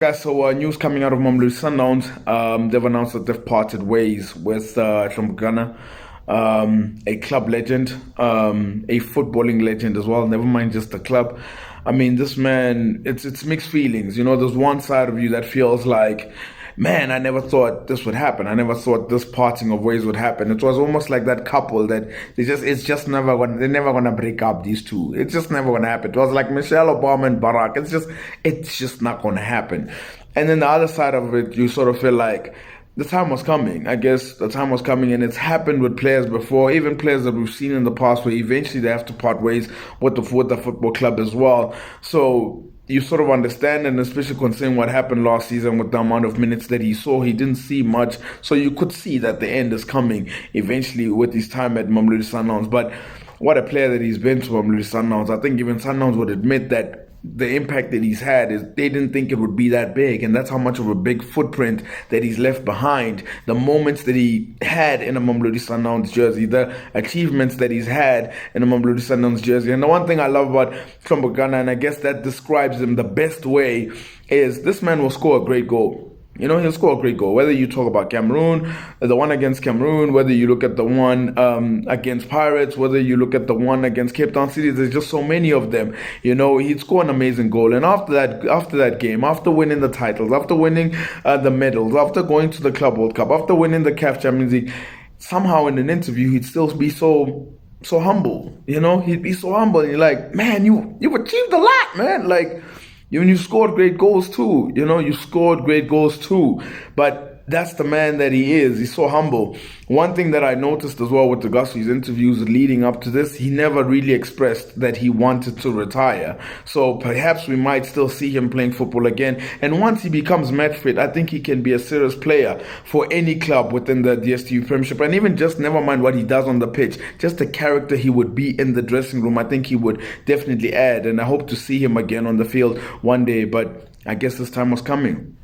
Guys, so news coming out of Mamelodi Sundowns. They've announced that they've parted ways with Hlompho Kekana, a club legend, a footballing legend as well. Never mind just the club. I mean, this man, it's mixed feelings. You know, there's one side of you that feels like, man, I never thought this would happen. I never thought this parting of ways would happen. It was almost like that couple that it's just never gonna, they're never gonna break up, these two. It's just never gonna happen. It was like Michelle Obama and Barack. It's just not gonna happen. And then the other side of it, you sort of feel like the time was coming. I guess the time was coming, and it's happened with players before, even players that we've seen in the past, where eventually they have to part ways with the football club as well. So you sort of understand, and especially considering what happened last season with the amount of minutes that he saw, he didn't see much. So you could see that the end is coming eventually with his time at Mamelodi Sundowns. But what a player that he's been to Mamelodi Sundowns. I think even Sundowns would admit that the impact that he's had is they didn't think it would be that big, and that's how much of a big footprint that he's left behind. The moments that he had in a Mamelodi Sundowns jersey, the achievements that he's had in a Mamelodi Sundowns jersey. And the one thing I love about Hlompho Kekana, and I guess that describes him the best way, is this man will score a great goal. You know, he'll score a great goal. Whether you talk about Cameroon, the one against Cameroon, whether you look at the one against Pirates, whether you look at the one against Cape Town City, there's just so many of them. You know, he'd score an amazing goal. And after that game, after winning the titles, after winning the medals, after going to the Club World Cup, after winning the CAF Champions League, somehow in an interview, he'd still be so humble. You know, he'd be so humble. And you're like, man, you've achieved a lot, man. Like, you scored great goals too. You know, you scored great goals too. But that's the man that he is. He's so humble. One thing that I noticed as well with the Gussy's interviews leading up to this, he never really expressed that he wanted to retire. So perhaps we might still see him playing football again. And once he becomes match fit, I think he can be a serious player for any club within the DStv Premiership. And even just never mind what he does on the pitch, just the character he would be in the dressing room, I think he would definitely add. And I hope to see him again on the field one day. But I guess this time was coming.